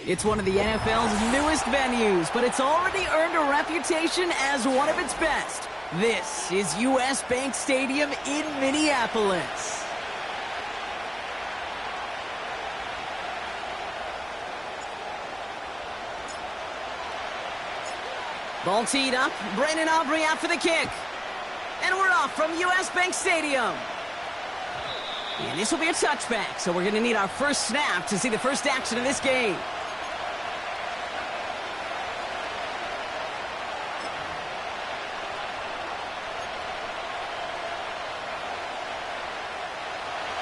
It's one of the NFL's newest venues, but it's already earned a reputation as one of its best. This is US Bank Stadium in Minneapolis. Ball teed up, Brandon Aubrey out for the kick. And we're off from US Bank Stadium. And this will be a touchback, so we're going to need our first snap to see the first action of this game.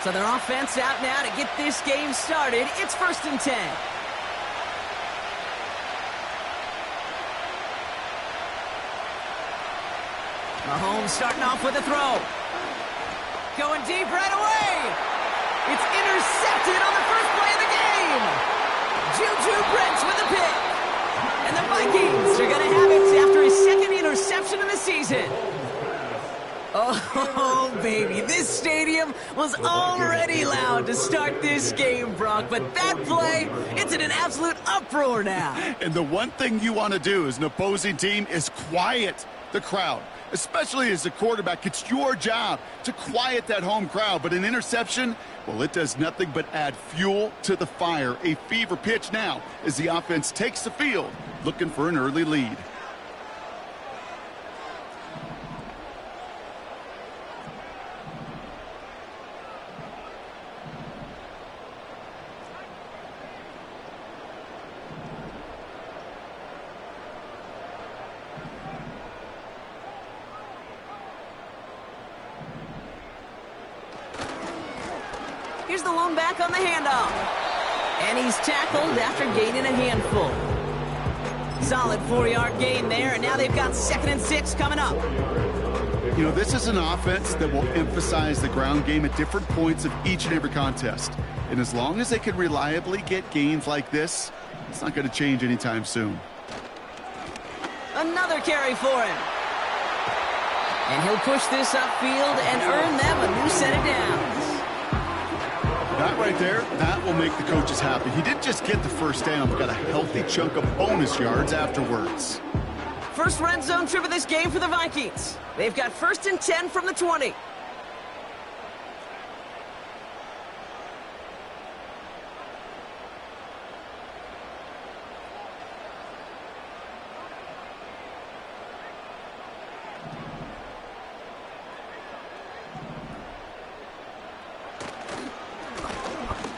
So their offense out now to get this game started. It's 1st and 10. Mahomes starting off with a throw. Going deep right away. It's intercepted on the first play of the game. Juju Brents with a pick. And the Vikings are going to have it after his second interception of the season. Oh, baby, this stadium was already loud to start this game, Brock, but that play, it's in an absolute uproar now. And the one thing you want to do as an opposing team is quiet the crowd, especially as a quarterback. It's your job to quiet that home crowd, but an interception, well, it does nothing but add fuel to the fire. A fever pitch now as the offense takes the field, looking for an early lead. Here's the lone back on the handoff. And he's tackled after gaining a handful. Solid 4-yard gain there, and now they've got 2nd and 6 coming up. You know, this is an offense that will emphasize the ground game at different points of each and every contest. And as long as they can reliably get gains like this, it's not going to change anytime soon. Another carry for him. And he'll push this upfield and earn them a new set of downs. That right there, that will make the coaches happy. He didn't just get the first down, but got a healthy chunk of bonus yards afterwards. First red zone trip of this game for the Vikings. They've got 1st and 10 from the 20.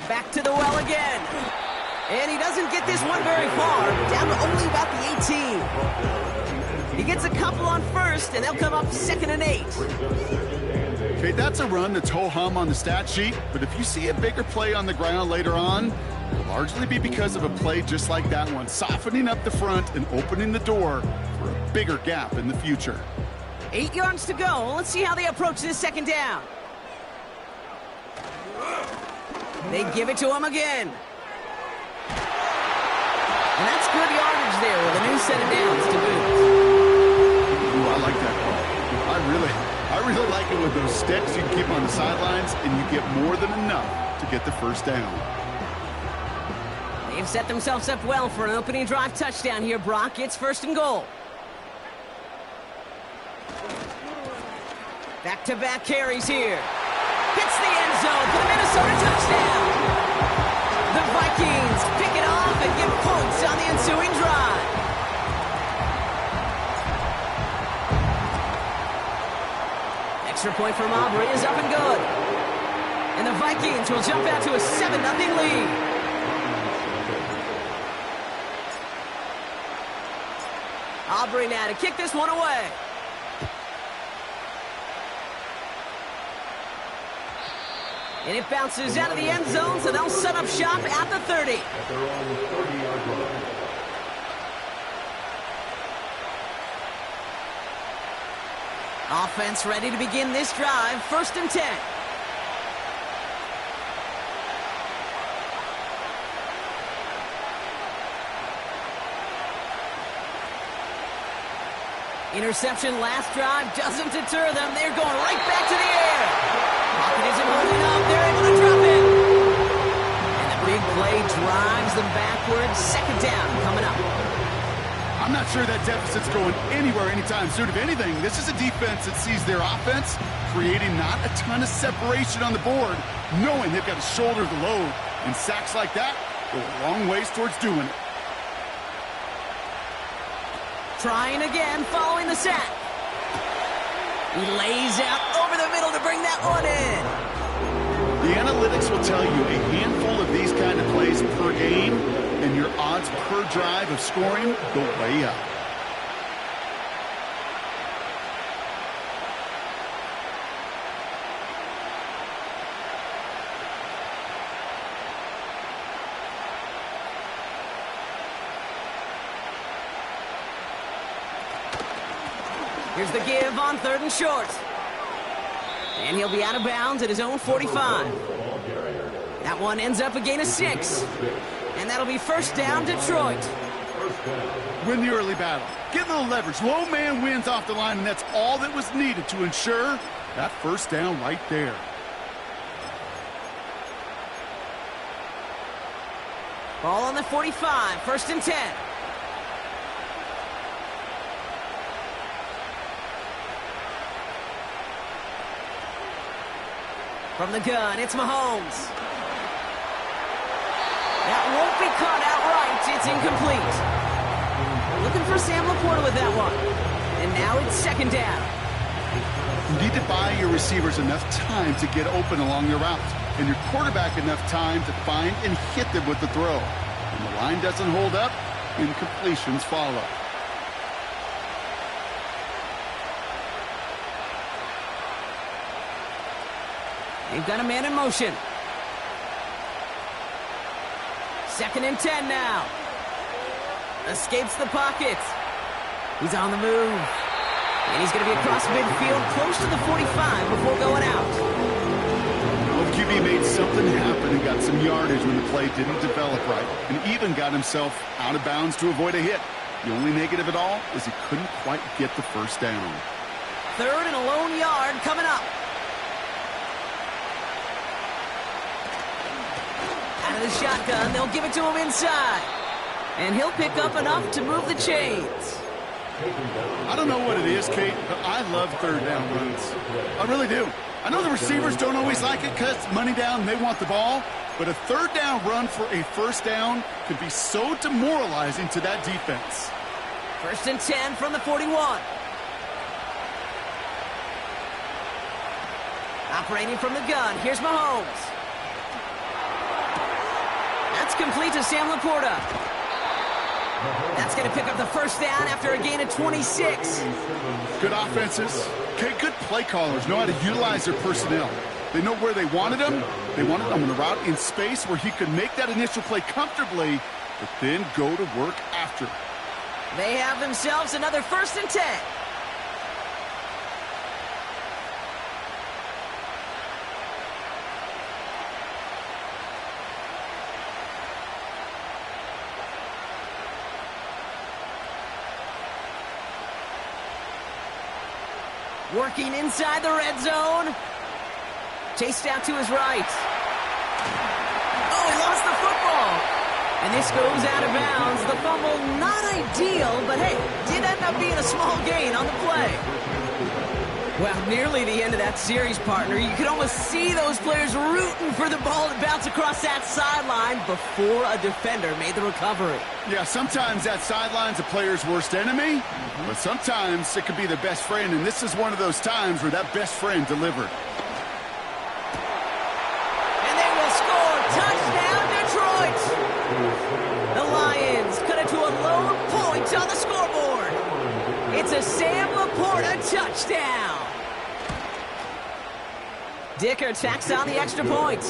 Back to the well again. And he doesn't get this one very far. Down to only about the 18. He gets a couple on first, and they'll come up 2nd and 8. Okay, that's a run that's ho-hum on the stat sheet, but if you see a bigger play on the ground later on, it'll largely be because of a play just like that one, softening up the front and opening the door for a bigger gap in the future. 8 yards to go. Let's see how they approach this 2nd down. They give it to him again. And that's good yardage there with a new set of downs to boot. Ooh, I like that call. I really like it with those sticks you can keep on the sidelines, and you get more than enough to get the first down. They've set themselves up well for an opening drive touchdown here, Brock. It's 1st and goal. Back-to-back carries here. Hits the end zone for the Minnesota touchdown. The Vikings pick it off and get points on the ensuing drive. Extra point from Aubrey is up and good. And the Vikings will jump out to a 7-0 lead. Aubrey now to kick this one away. And it bounces out of the end zone, so they'll set up shop at the 30. At their own 30-yard line. Offense ready to begin this drive. 1st and 10. Interception last drive doesn't deter them. They're going right back to the air. Pocket isn't holding up. They're able to drop it. And the big play drives them backwards. sure that deficit's going anywhere anytime soon. If anything, this is a defense that sees their offense creating not a ton of separation on the board, knowing they've got to shoulder the load. And sacks like that go a long ways towards doing it. Trying again following the sack. He lays out over the middle to bring that one in. The analytics will tell you a handful of these kind of plays per game, and your odds per drive of scoring go way up. Here's the give on 3rd and short. And he'll be out of bounds at his own 45. That one ends up a gain of 6. And that'll be first down, Detroit. Win the early battle. Get a little leverage. Low man wins off the line, and that's all that was needed to ensure that first down right there. Ball on the 45, 1st and 10. From the gun, it's Mahomes. That won't be caught outright. It's incomplete. Looking for Sam Laporta with that one. And now it's 2nd down. You need to buy your receivers enough time to get open along their routes, and your quarterback enough time to find and hit them with the throw. When the line doesn't hold up, incompletions follow. They've got a man in motion. 2nd and 10 now. Escapes the pocket. He's on the move. And he's going to be across midfield, close to the 45 before going out. Well, QB made something happen and got some yardage when the play didn't develop right, and even got himself out of bounds to avoid a hit. The only negative at all is he couldn't quite get the first down. 3rd and a lone yard coming up. Out of the shotgun, they'll give it to him inside. And he'll pick up enough to move the chains. I don't know what it is, Kate, but I love 3rd down runs. I really do. I know the receivers don't always like it because it's money down and they want the ball, but a 3rd down run for a first down could be so demoralizing to that defense. 1st and 10 from the 41. Operating from the gun, here's Mahomes. That's complete to Sam Laporta. That's going to pick up the first down after a gain of 26. Good offenses. Okay, good play callers know how to utilize their personnel. They know where they wanted him. They wanted him on the route in space where he could make that initial play comfortably, but then go to work after. They have themselves another 1st and 10. Working inside the red zone. Chased out to his right. Oh, he lost the football. And this goes out of bounds. The fumble, not ideal, but hey, did end up being a small gain on the play. Well, nearly the end of that series, partner. You could almost see those players rooting for the ball to bounce across that sideline before a defender made the recovery. Yeah, sometimes that sideline's a player's worst enemy, but sometimes it could be their best friend, and this is one of those times where that best friend delivered. And they will score. Touchdown, Detroit! The Lions cut it to a low point on the scoreboard. It's a Sam Laporta touchdown. Dicker tacks on the extra point.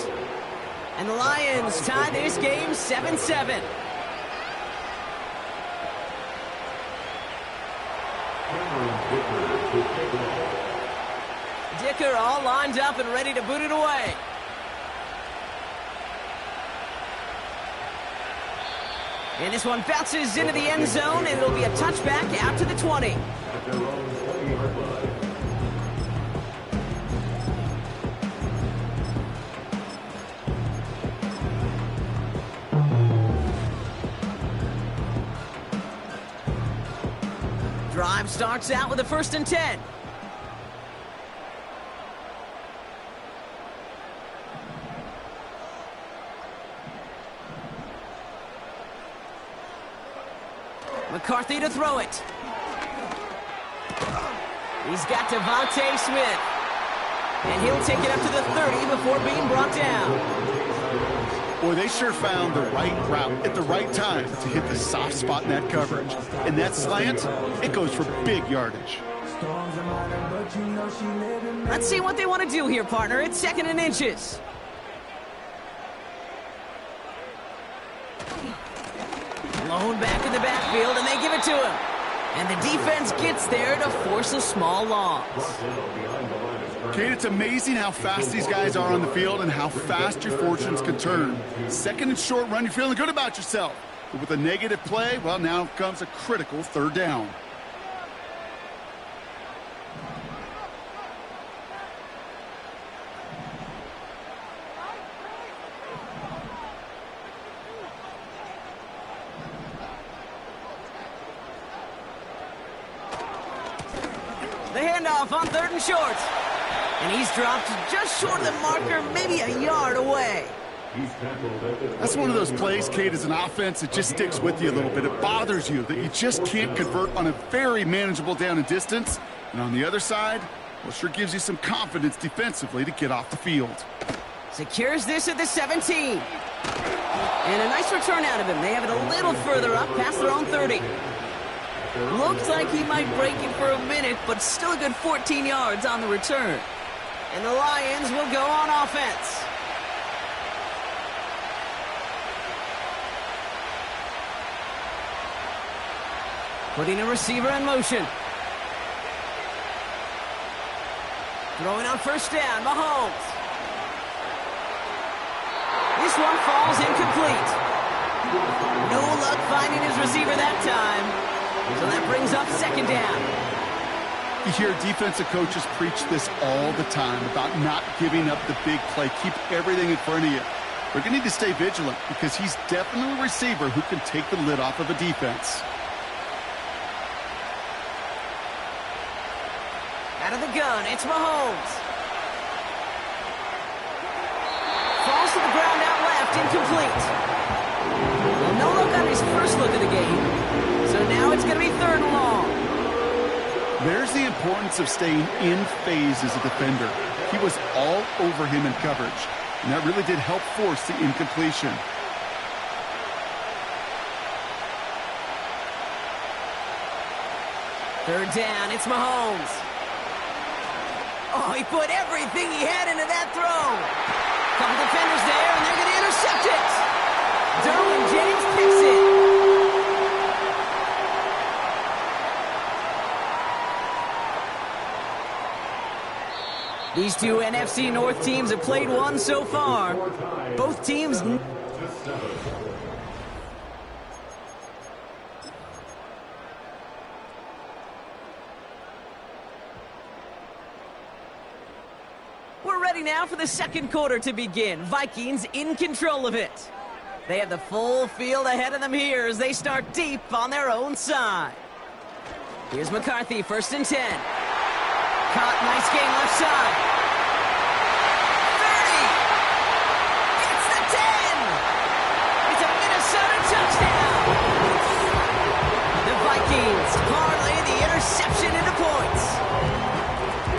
And the Lions tie this game 7-7. Dicker all lined up and ready to boot it away. And this one bounces into the end zone, and it'll be a touchback out to the 20. drive starts out with a 1st and 10. McCarthy to throw it. He's got Devontae Smith. And he'll take it up to the 30 before being brought down. Boy, they sure found the right route at the right time to hit the soft spot in that coverage. And that slant, it goes for big yardage. Let's see what they want to do here, partner. It's 2nd and inches. Blown back in the backfield, and they give it to him. And the defense gets there to force a small loss. Kate, it's amazing how fast these guys are on the field and how fast your fortunes can turn. 2nd and short run, you're feeling good about yourself. But with a negative play, well, now comes a critical 3rd down. The handoff on 3rd and short. And he's dropped just short of the marker, maybe a yard away. That's one of those plays, Kate, as an offense, it just sticks with you a little bit. It bothers you that you just can't convert on a very manageable down and distance. And on the other side, well, sure gives you some confidence defensively to get off the field. Secures this at the 17. And a nice return out of him. They have it a little further up past their own 30. Looks like he might break it for a minute, but still a good 14 yards on the return. And the Lions will go on offense. Putting a receiver in motion. Throwing on 1st down, Mahomes. This one falls incomplete. No luck finding his receiver that time. So that brings up 2nd down. You hear defensive coaches preach this all the time about not giving up the big play. Keep everything in front of you. They're going to need to stay vigilant because he's definitely a receiver who can take the lid off of a defense. Out of the gun, it's Mahomes. Falls to the ground out left, incomplete. Well, no look on his first look of the game. So now it's going to be 3rd and long. There's the importance of staying in phase as a defender. He was all over him in coverage, and that really did help force the incompletion. Third down, it's Mahomes. Oh, he put everything he had into that throw. Couple defenders there, and they're going to intercept it. Derwin James picks it. These two NFC North teams have played one so far. Both teams... We're ready now for the 2nd quarter to begin. Vikings in control of it. They have the full field ahead of them here as they start deep on their own side. Here's McCarthy, 1st and 10. Caught, nice game left side. 30. Gets the 10. It's a Minnesota touchdown. The Vikings parlay the interception into points.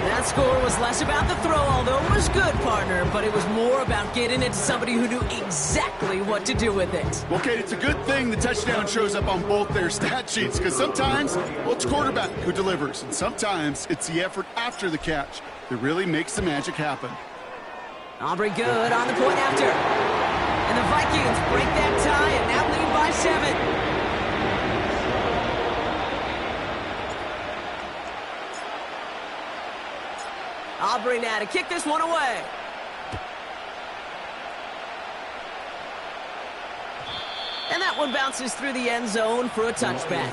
That score was less about the throw, although it was good, partner, but it was more about getting it to somebody who knew exactly what to do with it. Well, Kate, it's a good thing the touchdown shows up on both their stat sheets, because sometimes, well, it's quarterback who delivers, and sometimes it's the effort after the catch that really makes the magic happen. Aubrey good on the point after. And the Vikings break that tie and now lead by 7. Aubrey now to kick this one away. And that one bounces through the end zone for a touchback.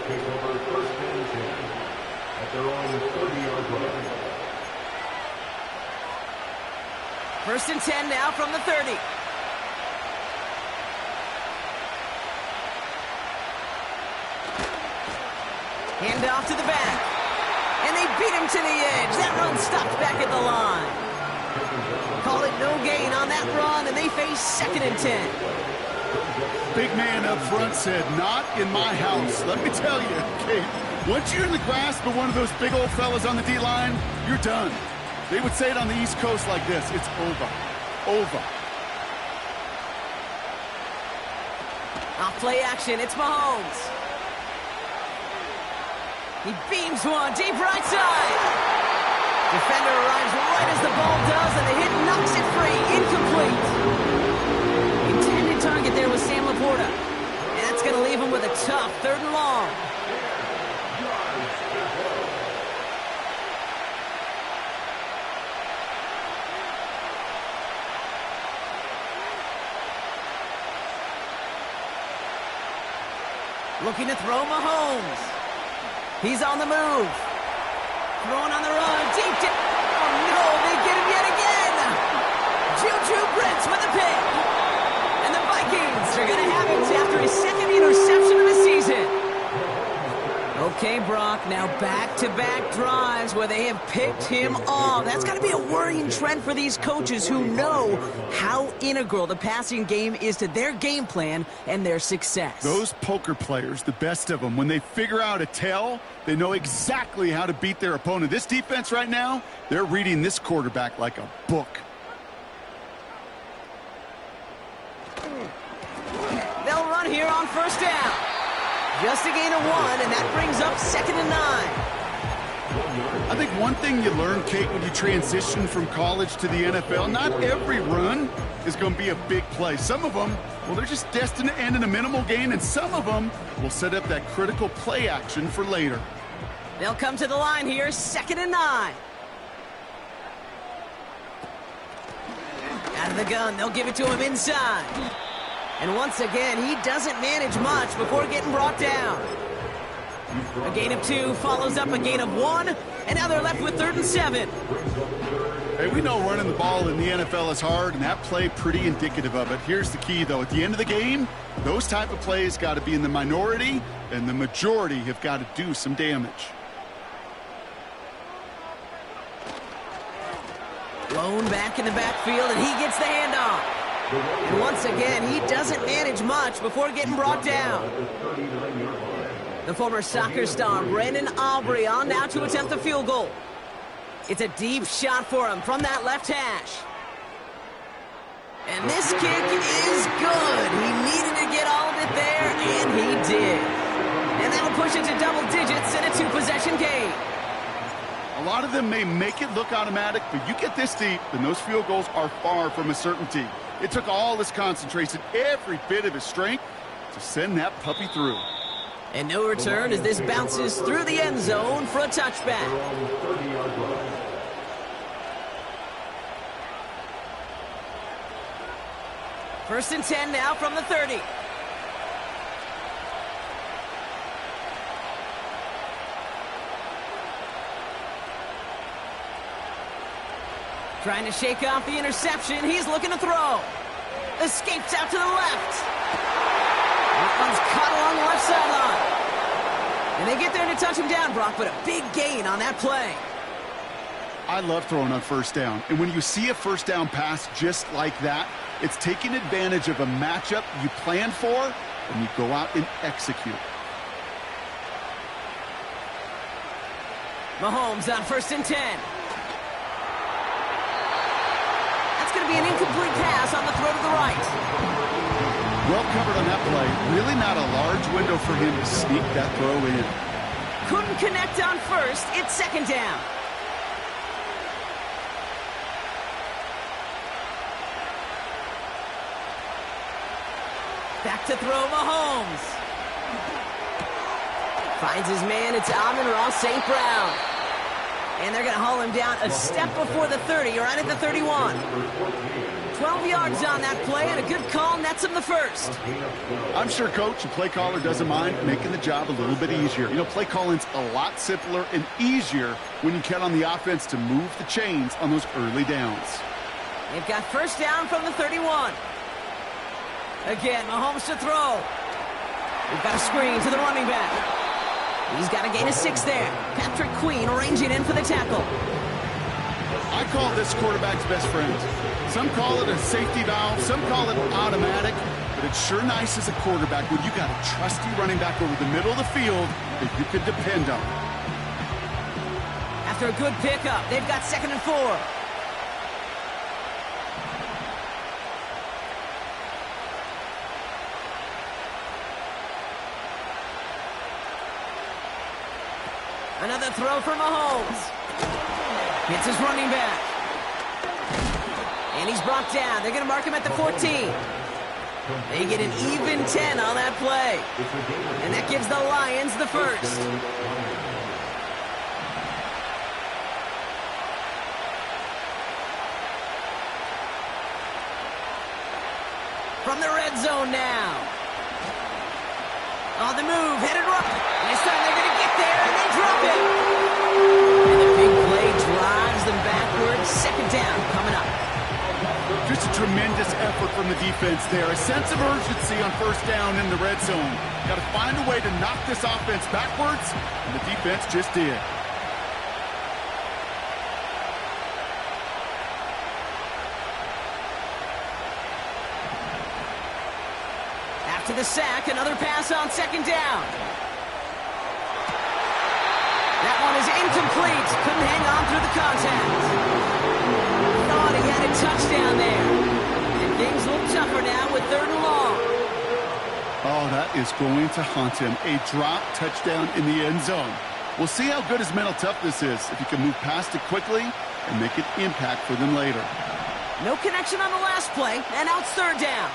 First and 10 now from the 30. Hand off to the back. And they beat him to the edge. That run stopped back at the line. Call it no gain on that run, and they face 2nd and 10. Big man up front said, not in my house. Let me tell you, Kate, once you're in the grasp of one of those big old fellas on the D-line, you're done. They would say it on the East Coast like this, it's over. Over. Off play action, it's Mahomes. He beams one deep right side. Defender arrives right as the ball does, and the hit knocks it free. Incomplete. Intended target there was Sam Laporta. And that's going to leave him with a tough 3rd and long. Looking to throw Mahomes. He's on the move. Throwing on the run. Deep down. Oh, no. They get him yet again. Juju Brents with a pick. And the Vikings are going to have it after his 2nd interception of the season. Okay, Brock, now back-to-back drives where they have picked him off. That's got to be a worrying trend for these coaches who know how integral the passing game is to their game plan and their success. Those poker players, the best of them, when they figure out a tell, they know exactly how to beat their opponent. This defense right now, they're reading this quarterback like a book. They'll run here on 1st down. Just a gain of 1, and that brings up 2nd and 9. I think one thing you learn, Kate, when you transition from college to the NFL, not every run is going to be a big play. Some of them, well, they're just destined to end in a minimal gain, and some of them will set up that critical play action for later. They'll come to the line here, 2nd and 9. Out of the gun, they'll give it to him inside. And once again, he doesn't manage much before getting brought down. A gain of 2 follows up a gain of 1, and now they're left with 3rd and 7. Hey, we know running the ball in the NFL is hard, and that play pretty indicative of it. Here's the key, though. At the end of the game, those type of plays got to be in the minority, and the majority have got to do some damage. Blown back in the backfield, and he gets the handoff. And once again, he doesn't manage much before getting brought down. The former soccer star, Brandon Aubrey, on now to attempt the field goal. It's a deep shot for him from that left hash. And this kick is good. He needed to get all of it there, and he did. And that'll push it to double digits in a 2-possession game. A lot of them may make it look automatic, but you get this deep, and those field goals are far from a certainty. It took all his concentration, every bit of his strength, to send that puppy through. And no return as this bounces through the end zone for a touchback. 30-yard line. First and 10 now from the 30. Trying to shake off the interception. He's looking to throw. Escapes out to the left. That one's caught along the left sideline. And they get there to touch him down, Brock, but a big gain on that play. I love throwing on 1st down. And when you see a 1st down pass just like that, it's taking advantage of a matchup you planned for, and you go out and execute. Mahomes on 1st and 10. Going to be an incomplete pass on the throw to the right. Well covered on that play. Really not a large window for him to sneak that throw in. Couldn't connect on 1st. It's 2nd down. Back to throw Mahomes. Finds his man. It's Amon-Ra St. Brown. And they're going to haul him down a step before the 30, right at the 31. 12 yards on that play, and a good call nets him the 1st. I'm sure Coach and play caller doesn't mind making the job a little bit easier. You know, play calling's a lot simpler and easier when you count on the offense to move the chains on those early downs. They've got 1st down from the 31. Again, Mahomes to throw. We've got a screen to the running back. He's got to gain a 6 there. Patrick Queen arranging in for the tackle. I call this quarterback's best friend. Some call it a safety valve, some call it automatic, but it's sure nice as a quarterback when you got a trusty running back over the middle of the field that you can depend on. After a good pickup, they've got 2nd and 4. Another throw for Mahomes. Hits his running back. And he's brought down. They're going to mark him at the 14. They get an even 10 on that play. And that gives the Lions the first. From the red zone now. On the move, headed right. And this time they're going to get there, and they drop it. And the big play drives them backwards. 2nd down coming up. Just a tremendous effort from the defense there. A sense of urgency on 1st down in the red zone. Got to find a way to knock this offense backwards, and the defense just did. After the sack, another pass on 2nd down. That one is incomplete. Couldn't hang on through the contact. Thought he had a touchdown there. And things look tougher now with 3rd and long. Oh, that is going to haunt him. A drop touchdown in the end zone. We'll see how good his mental toughness is if he can move past it quickly and make an impact for them later. No connection on the last play, and now it's 3rd down.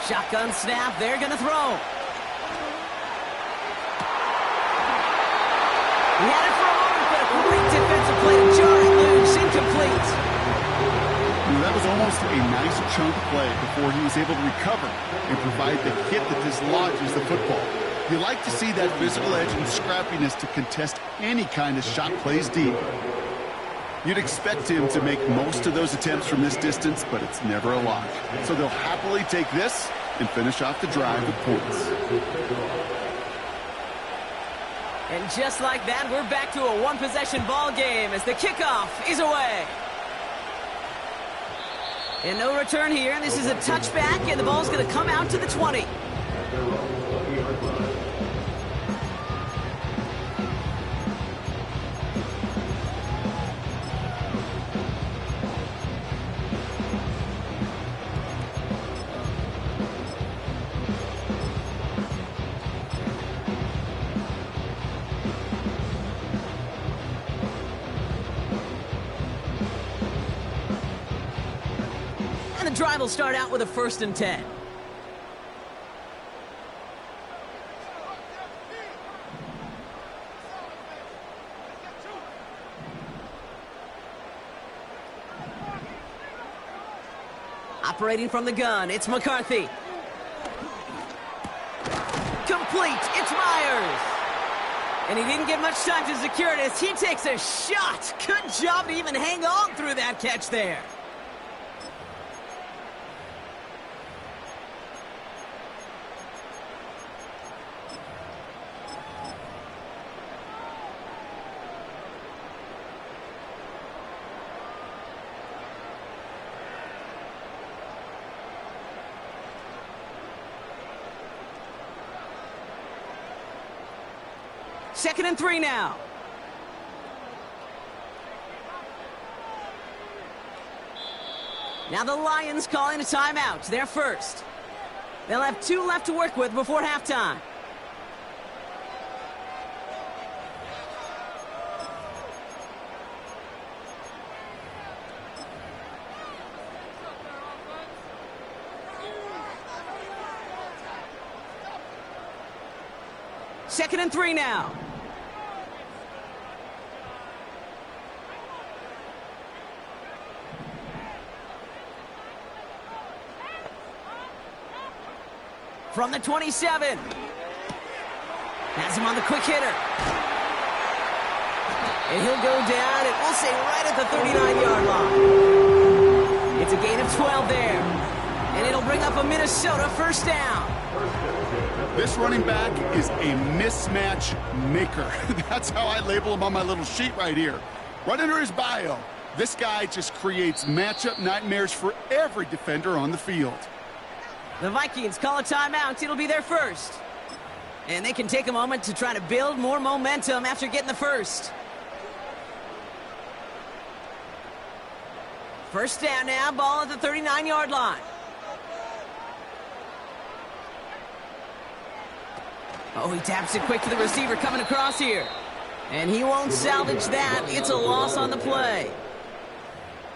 Shotgun snap, they're going to throw. He had it for a moment, but a great defensive play to jar it loose, incomplete. That was almost a nice chunk play before he was able to recover and provide the hit that dislodges the football. You like to see that physical edge and scrappiness to contest any kind of shot plays deep. You'd expect him to make most of those attempts from this distance, but it's never a lock. So they'll happily take this and finish off the drive with points. And just like that, we're back to a one-possession ball game as the kickoff is away. And no return here. This is a touchback, and the ball's going to come out to the 20. And the drive will start out with a 1st and 10. Operating from the gun, it's McCarthy. Complete, it's Myers. And he didn't get much time to secure it as he takes a shot. Good job to even hang on through that catch there. Second and 3 now. Now the Lions calling a timeout. They're first. They'll have 2 left to work with before halftime. Second and 3 now. From the 27. Has him on the quick hitter. And he'll go down, and we'll say right at the 39-yard line. It's a gain of 12 there. And it'll bring up a Minnesota first down. This running back is a mismatch maker. That's how I label him on my little sheet right here. Right under his bio, this guy just creates matchup nightmares for every defender on the field. The Vikings call a timeout. It'll be their first. And they can take a moment to try to build more momentum after getting the first. First down now, ball at the 39-yard line. Oh, he taps it quick to the receiver coming across here. And he won't salvage that. It's a loss on the play.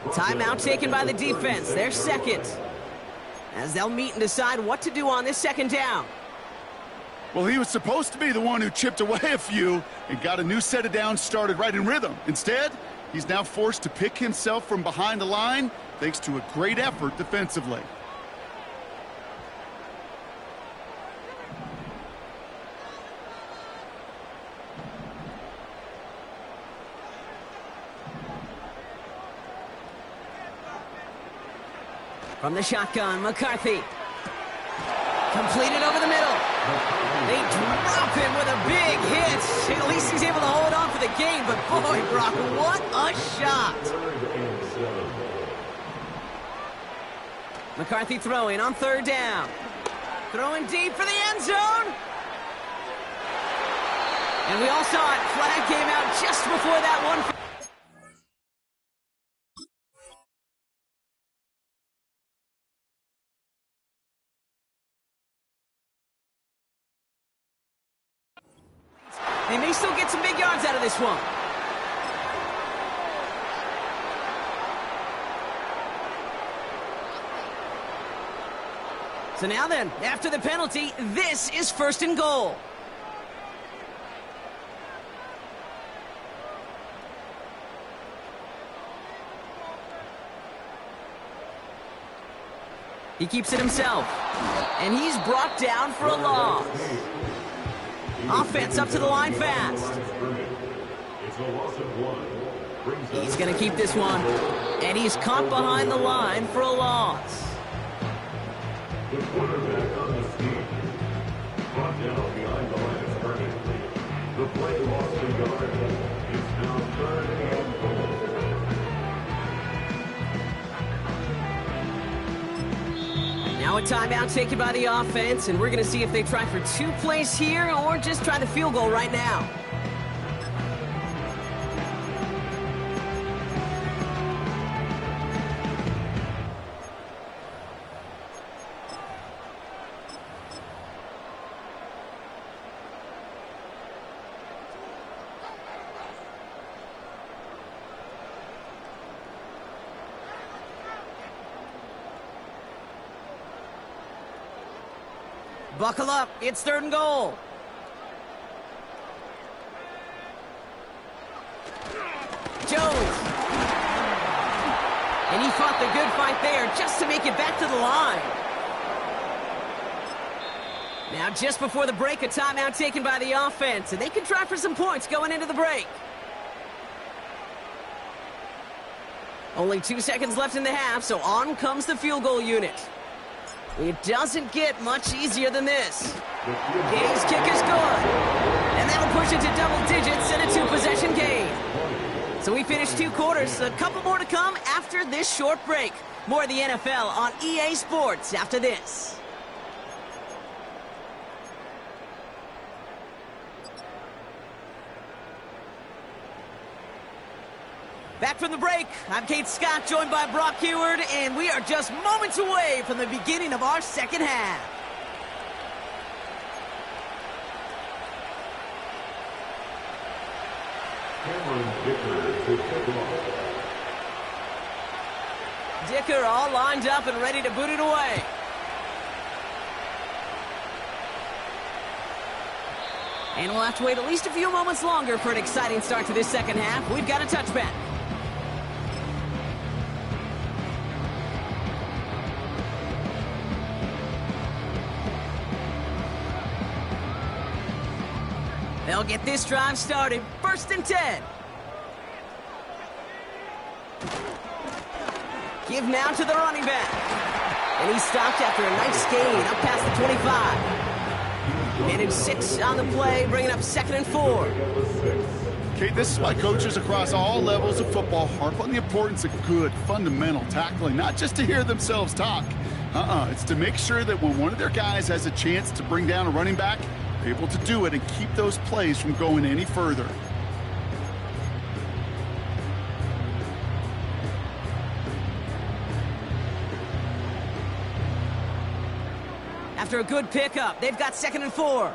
Timeout taken by the defense. Their second. As they'll meet and decide what to do on this second down. Well, he was supposed to be the one who chipped away a few and got a new set of downs started right in rhythm. Instead, he's now forced to pick himself from behind the line thanks to a great effort defensively. From the shotgun, McCarthy. Completed over the middle. They drop him with a big hit. At least he's able to hold on for the game, but boy, Brock, what a shot. McCarthy throwing on third down. Throwing deep for the end zone. And we all saw it. Flag came out just before that one. They may still get some big yards out of this one. So now then, after the penalty, this is first and goal. He keeps it himself. And he's brought down for a loss. Offense up to the line fast. He's going to keep this one. And he's caught behind the line for a loss. The quarterback on the scheme. Brought down behind the line of scrimmage. The play lost a yard. It's now third and goal. Now a timeout taken by the offense, and we're going to see if they try for 2 plays here or just try the field goal right now. Buckle up, it's third and goal. Jones. And he fought the good fight there just to make it back to the line. Now just before the break, a timeout taken by the offense, and they can try for some points going into the break. Only 2 seconds left in the half, so on comes the field goal unit. It doesn't get much easier than this. Gay's kick is good. And that'll push it to double digits and a 2-possession game. So we finished 2 quarters. A couple more to come after this short break. More of the NFL on EA Sports after this. Back from the break, I'm Kate Scott, joined by Brock Heward, and we are just moments away from the beginning of our second half. Dicker all lined up and ready to boot it away. And we'll have to wait at least a few moments longer for an exciting start to this second half. We've got a touchback. They'll get this drive started. First and 10. Give now to the running back. And he stopped after a nice gain up past the 25. Managed 6 on the play, bringing up 2nd and 4. Okay, this is why coaches across all levels of football harp on the importance of good, fundamental tackling, not just to hear themselves talk. It's to make sure that when one of their guys has a chance to bring down a running back, they're able to do it and keep those plays from going any further. After a good pickup, they've got 2nd and 4.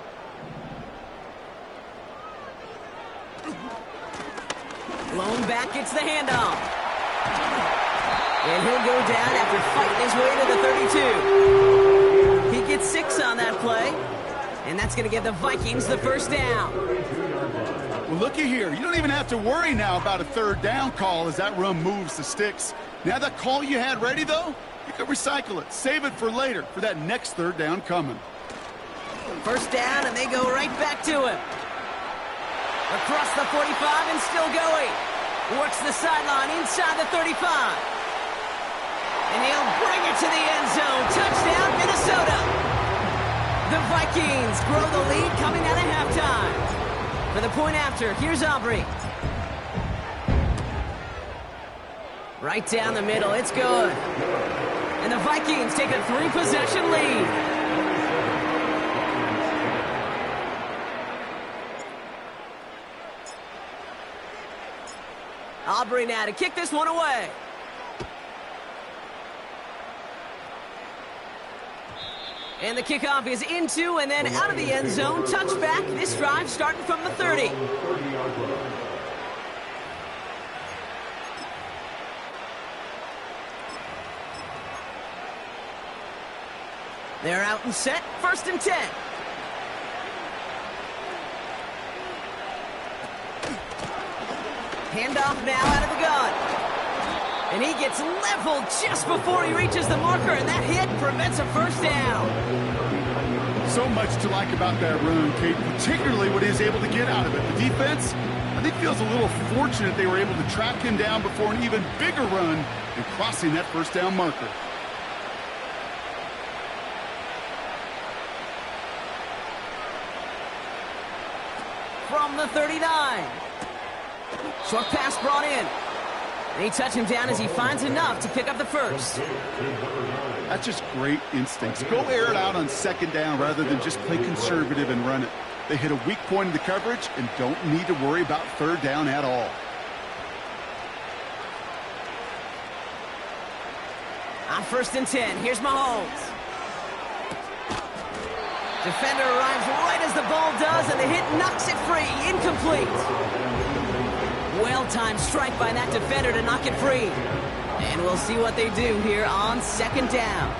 Blown back gets the handoff. And he'll go down after fighting his way to the 32. He gets 6 on that play. And that's going to give the Vikings the first down. Well, looky here. You don't even have to worry now about a 3rd down call as that run moves the sticks. Now that call you had ready, though, you can recycle it. Save it for later, for that next 3rd down coming. First down, and they go right back to him. Across the 45 and still going. Works the sideline inside the 35. And he'll bring it to the end zone. Touchdown, Minnesota. The Vikings grow the lead coming out of halftime. For the point after, here's Aubrey. Right down the middle, it's good. And the Vikings take a 3-possession lead. Aubrey now to kick this one away. And the kickoff is into and then out of the end zone. Touchback. This drive starting from the 30. They're out and set. 1st and 10. Handoff now out of the gun. And he gets leveled just before he reaches the marker, and that hit prevents a first down. So much to like about that run, Kate, particularly what he is able to get out of it. The defense, I think, feels a little fortunate they were able to track him down before an even bigger run and crossing that first down marker. From the 39. Short pass brought in. They touch him down as he finds enough to pick up the first. That's just great instincts. Go air it out on 2nd down rather than just play conservative and run it. They hit a weak point in the coverage and don't need to worry about 3rd down at all. On 1st and 10, here's Mahomes. Defender arrives right as the ball does, and the hit knocks it free. Incomplete. Well-timed strike by that defender to knock it free. And we'll see what they do here on 2nd down.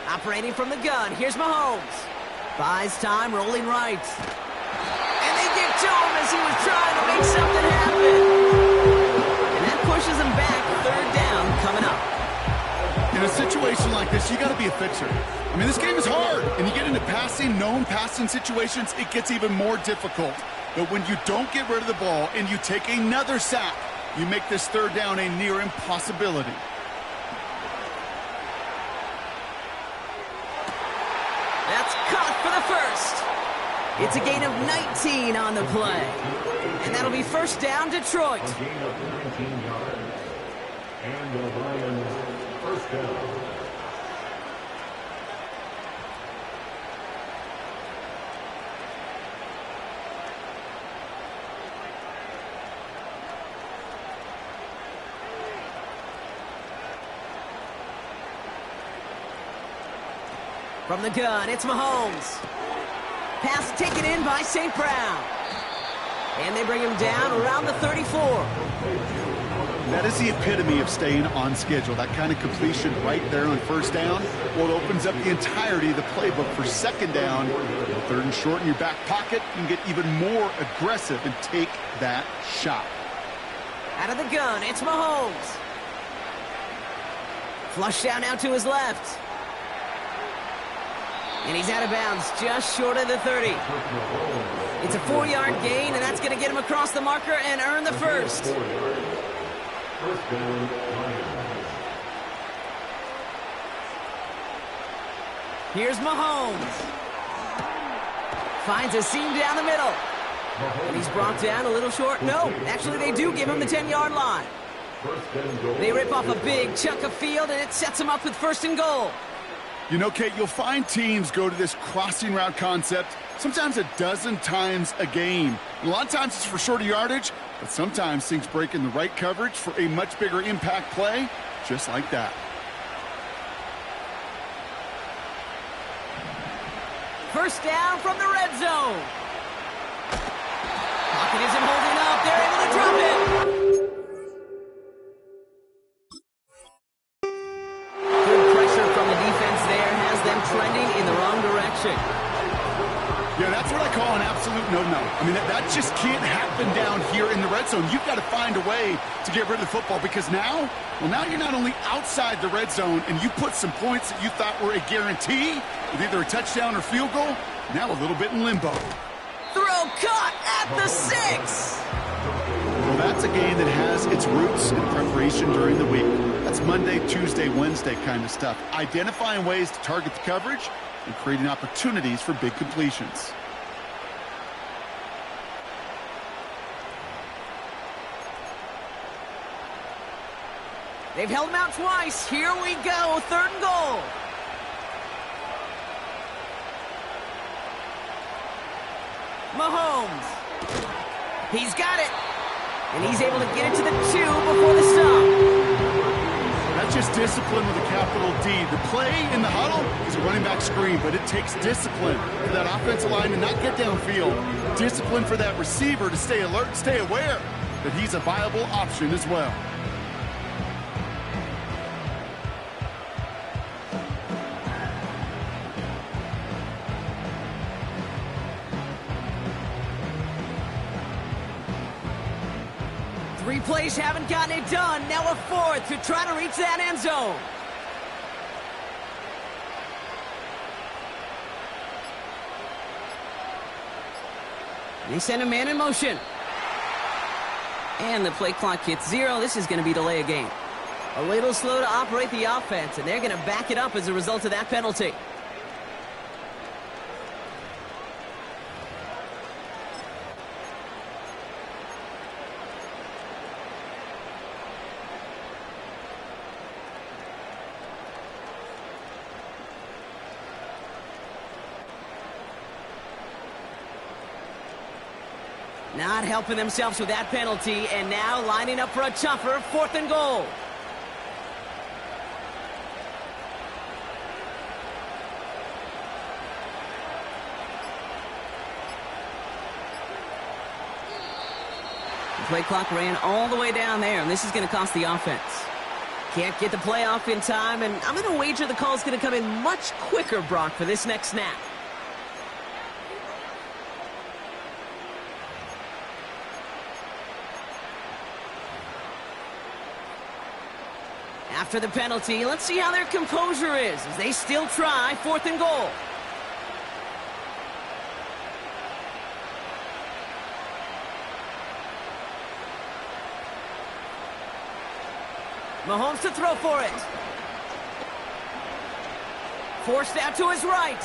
Operating from the gun, here's Mahomes. Buys time, rolling right. And they give to him as he was trying to make something happen. And that pushes him back. 3rd down coming up. In a situation like this, you got to be a fixer. I mean, this game is hard, and you get into known passing situations, it gets even more difficult. But when you don't get rid of the ball and you take another sack, you make this 3rd down a near impossibility. That's caught for the first. It's a gain of 19 on the play. And that'll be 1st down, Detroit. A gain of 19 yards. And the Lions, 1st down. From the gun, it's Mahomes. Pass taken in by St. Brown. And they bring him down around the 34. That is the epitome of staying on schedule. That kind of completion right there on 1st down. Well, it opens up the entirety of the playbook for 2nd down. 3rd and short in your back pocket. You can get even more aggressive and take that shot. Out of the gun, it's Mahomes. Flush down now to his left. And he's out of bounds, just short of the 30. It's a 4-yard gain, and that's going to get him across the marker and earn the first. First down, Lions. Here's Mahomes. Finds a seam down the middle. And he's brought down a little short. No, actually they do give him the 10-yard line. They rip off a big chunk of field, and it sets them up with 1st and goal. You know, Kate, you'll find teams go to this crossing route concept sometimes a dozen times a game. And a lot of times it's for shorter yardage, but sometimes things break in the right coverage for a much bigger impact play, just like that. First down from the red zone. Pocket isn't holding up. They're able to drop it. Good pressure from the defense there has them trending in the wrong direction. Yeah, that's what I call an absolute no-no. I mean, that just can't happen down here in the red zone. You've got to find a way to get rid of the football because now you're not only outside the red zone and you put some points that you thought were a guarantee with either a touchdown or field goal, now a little bit in limbo. Throw caught at the 6. Well, that's a game that has its roots in preparation during the week. That's Monday, Tuesday, Wednesday kind of stuff. Identifying ways to target the coverage and creating opportunities for big completions. They've held him out twice. Here we go, 3rd and goal. Mahomes. He's got it. And he's able to get it to the 2 before the stop. That's just discipline with a capital D. The play in the huddle is a running back screen, but it takes discipline for that offensive line to not get downfield. Discipline for that receiver to stay alert, stay aware that he's a viable option as well. Three plays haven't gotten it done. Now a 4th to try to reach that end zone. They send a man in motion. And the play clock hits 0. This is going to be delay a game. A little slow to operate the offense, and they're going to back it up as a result of that penalty. Not helping themselves with that penalty, and now lining up for a tougher 4th and goal. The play clock ran all the way down there, and this is going to cost the offense. Can't get the play off in time, and I'm going to wager the call is going to come in much quicker, Brock, for this next snap. After the penalty, let's see how their composure is as they still try 4th and goal. Mahomes to throw for it. Forced out to his right.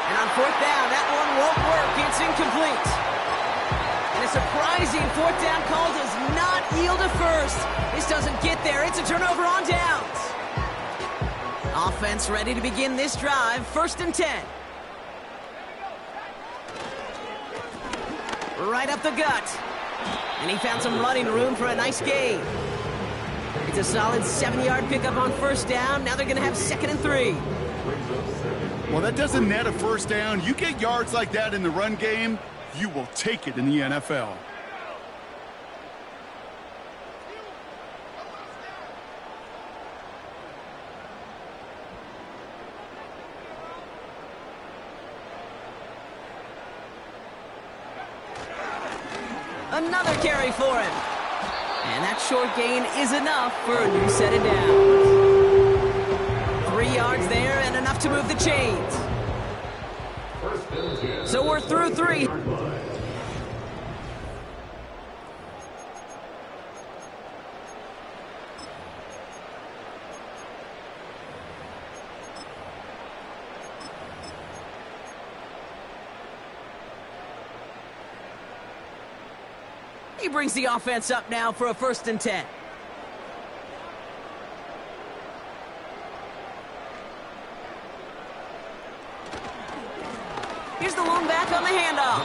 And on 4th down, that one won't work. It's incomplete. And a surprising 4th down call does not yield a first. This doesn't get there. It's a turnover on downs. Offense ready to begin this drive. 1st and 10. Right up the gut. And he found some running room for a nice gain. It's a solid 7-yard pickup on 1st down. Now they're going to have 2nd and 3. Well, that doesn't net a 1st down. You get yards like that in the run game, you will take it in the NFL. Another carry for him. And that short gain is enough for a new set of downs. 3 yards there and enough to move the chains. So we're through 3. He brings the offense up now for a 1st and 10. Here's the lone back on the handoff.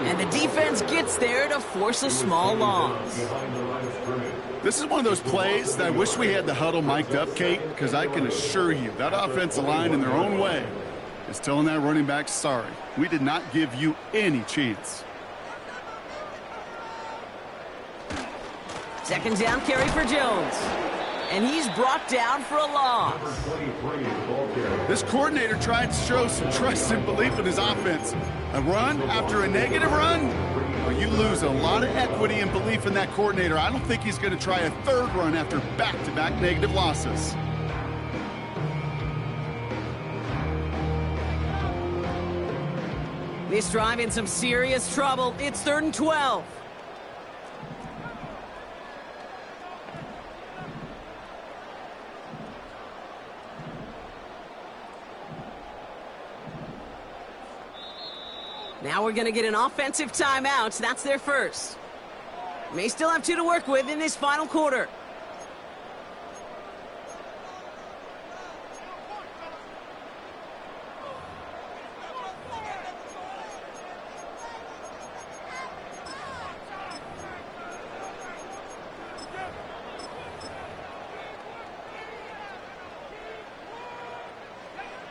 And the defense gets there to force a small loss. This is one of those plays that I wish we had the huddle mic'd up, Kate, because I can assure you that offensive line in their own way is telling that running back, sorry, we did not give you any chance. 2nd down carry for Jones. And he's brought down for a loss. This coordinator tried to show some trust and belief in his offense. A run after a negative run? Well, you lose a lot of equity and belief in that coordinator. I don't think he's going to try a 3rd run after back-to-back negative losses. This drive in some serious trouble. It's 3rd and 12. Now we're going to get an offensive timeout. That's their first. May still have 2 to work with in this final quarter.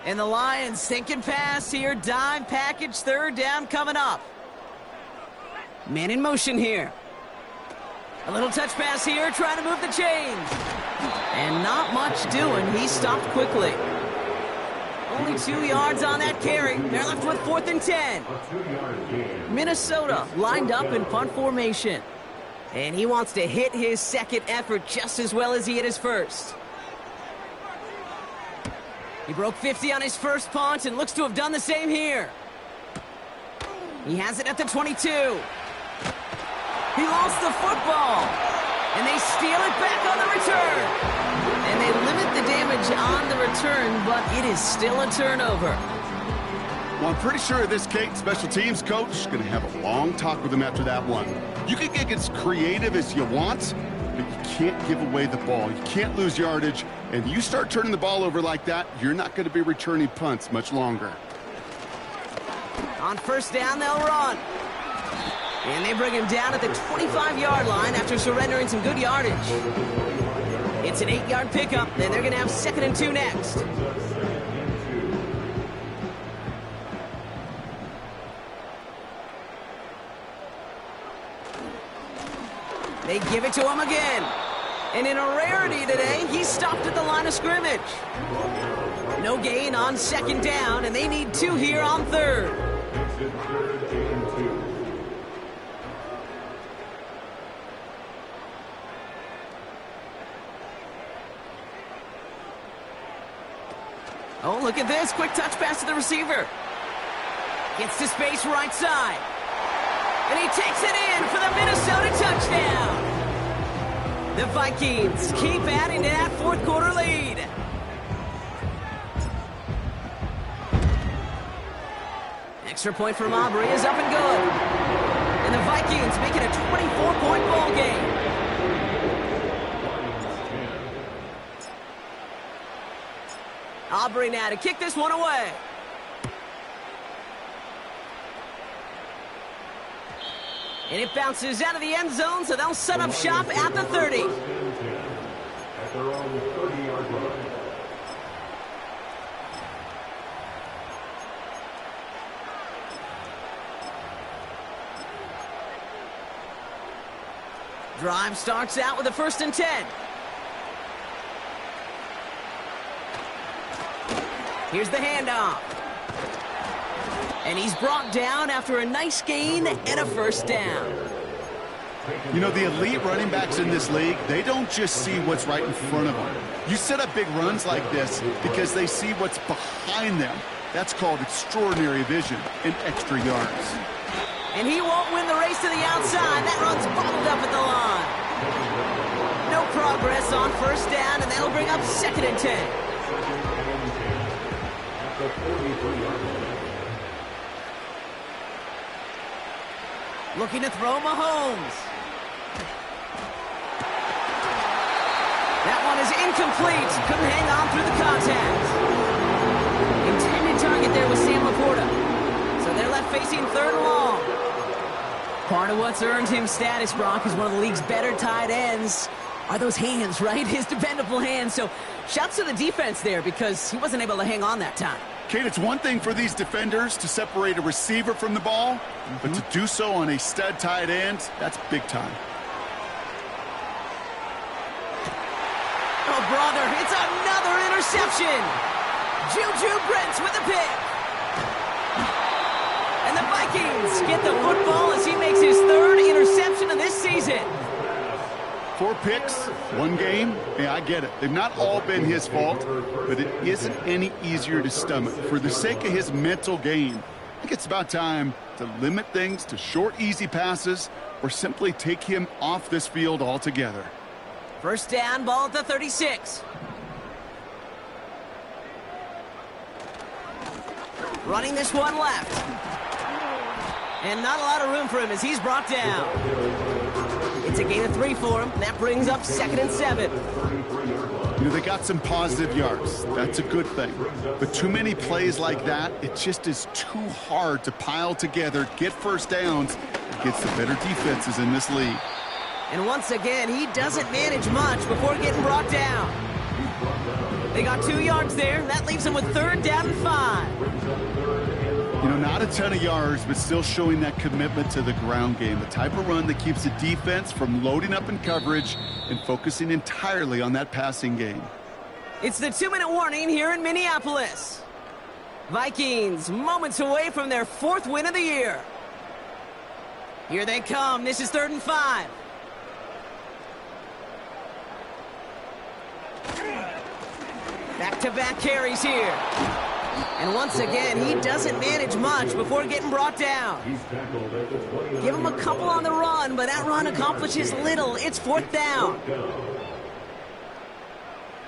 And the Lions sinking pass here. Dime package, 3rd down coming up. Man in motion here. A little touch pass here, trying to move the chains. And not much doing. He stopped quickly. Only 2 yards on that carry. They're left with 4th and 10. Minnesota lined up in punt formation. And he wants to hit his 2nd effort just as well as he hit his 1st. He broke 50 on his 1st punt and looks to have done the same here. He has it at the 22. He lost the football. And they steal it back on the return. And they limit the damage on the return, but it is still a turnover. Well, I'm pretty sure this Kate special teams coach is going to have a long talk with him after that one. You can get as creative as you want, but you can't give away the ball. You can't lose yardage. And you start turning the ball over like that, you're not going to be returning punts much longer. On 1st down, they'll run. And they bring him down at the 25-yard line after surrendering some good yardage. It's an 8-yard pickup, and they're going to have 2nd and 2 next. They give it to him again. And in a rarity today, he stopped at the line of scrimmage. No gain on 2nd down, and they need 2 here on 3rd. Oh, look at this. Quick touch pass to the receiver. Gets to space right side. And he takes it in for the Minnesota touchdown. The Vikings keep adding to that 4th quarter lead. Extra point from Aubrey is up and good. And the Vikings make it a 24-point ball game. Aubrey now to kick this one away. And it bounces out of the end zone, so they'll set up shop at the 30. At their own 30-yard line. Drive starts out with a 1st and 10. Here's the handoff. And he's brought down after a nice gain and a 1st down. You know, the elite running backs in this league, they don't just see what's right in front of them. You set up big runs like this because they see what's behind them. That's called extraordinary vision and extra yards. And he won't win the race to the outside. That run's bottled up at the line. No progress on first down, and that'll bring up 2nd and 10. Looking to throw Mahomes. That one is incomplete. Couldn't hang on through the contact. Intended target there was Sam Laporta. So they're left facing 3rd and long. Part of what's earned him status, Brock, is one of the league's better tight ends. Are those hands, right? His dependable hands. So shouts to the defense there because he wasn't able to hang on that time. Kate, it's one thing for these defenders to separate a receiver from the ball, but to do so on a stud tight end, that's big time. Oh, brother, it's another interception. Juju Brents with the pick. And the Vikings get the football as he makes his 3rd interception of this season. 4 picks, 1 game. Yeah, I get it. They've not all been his fault, but it isn't any easier to stomach. For the sake of his mental game, I think it's about time to limit things to short, easy passes or simply take him off this field altogether. First down, ball at the 36. Running this one left. And not a lot of room for him as he's brought down. It's a gain of 3 for him, and that brings up 2nd and 7. You know, they got some positive yards. That's a good thing. But too many plays like that, it just is too hard to pile together, get first downs against the better defenses in this league. And once again, he doesn't manage much before getting brought down. They got 2 yards there, and that leaves him with 3rd down and 5. You know, not a ton of yards, but still showing that commitment to the ground game. The type of run that keeps the defense from loading up in coverage and focusing entirely on that passing game. It's the 2-minute warning here in Minneapolis. Vikings moments away from their 4th win of the year. Here they come. This is 3rd and 5. Back-to-back carries here. And once again, he doesn't manage much before getting brought down. Give him a couple on the run, but that run accomplishes little. It's 4th down.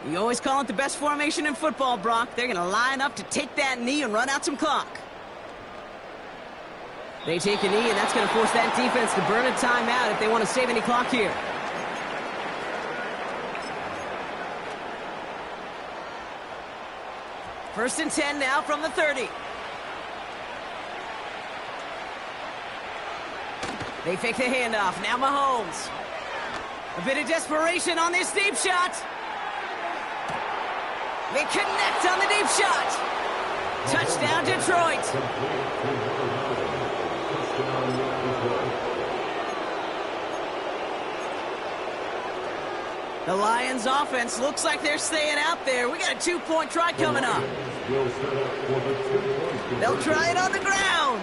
You always call it the best formation in football, Brock. They're going to line up to take that knee and run out some clock. They take a knee, and that's going to force that defense to burn a timeout if they want to save any clock here. First and 10 now from the 30. They fake the handoff. Now Mahomes. A bit of desperation on this deep shot. They connect on the deep shot. Touchdown, Detroit. The Lions offense looks like they're staying out there. We got a 2-point try coming up. They'll try it on the ground.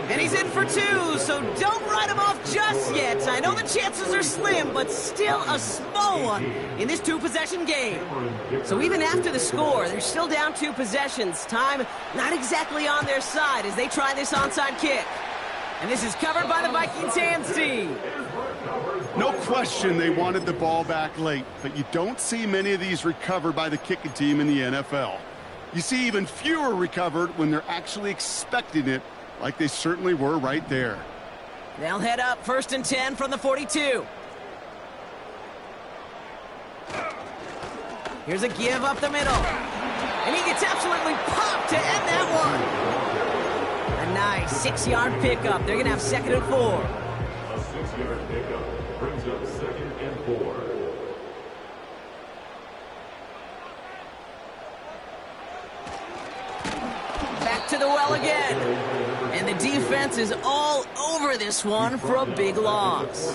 And he's in for 2, so don't write him off just yet. I know the chances are slim, but still a small one in this 2-possession game. So even after the score, they're still down 2 possessions. Time not exactly on their side as they try this onside kick. And this is covered by the Vikings hands team. No question they wanted the ball back late, but you don't see many of these recovered by the kicking team in the NFL. You see even fewer recovered when they're actually expecting it, like they certainly were right there. They'll head up 1st and 10 from the 42. Here's a give up the middle. And he gets absolutely popped to end that one. A nice 6-yard pickup. They're going to have 2nd and 4. A 6-yard pickup brings up 2nd and 4. Back to the well again. And the defense is all over this one for a big loss.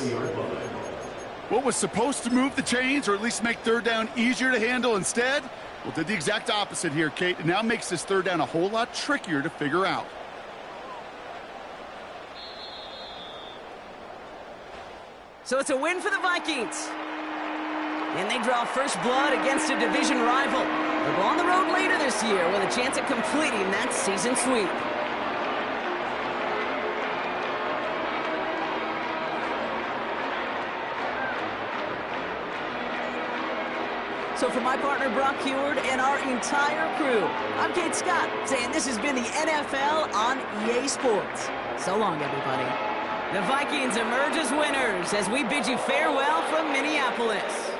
What was supposed to move the chains or at least make 3rd down easier to handle instead? Well, did the exact opposite here, Kate. It now makes this 3rd down a whole lot trickier to figure out. So it's a win for the Vikings. And they draw first blood against a division rival. They'll go on the road later this year with a chance at completing that season sweep. So for my partner Brock Heward and our entire crew, I'm Kate Scott saying this has been the NFL on EA Sports. So long, everybody. The Vikings emerge as winners as we bid you farewell from Minneapolis.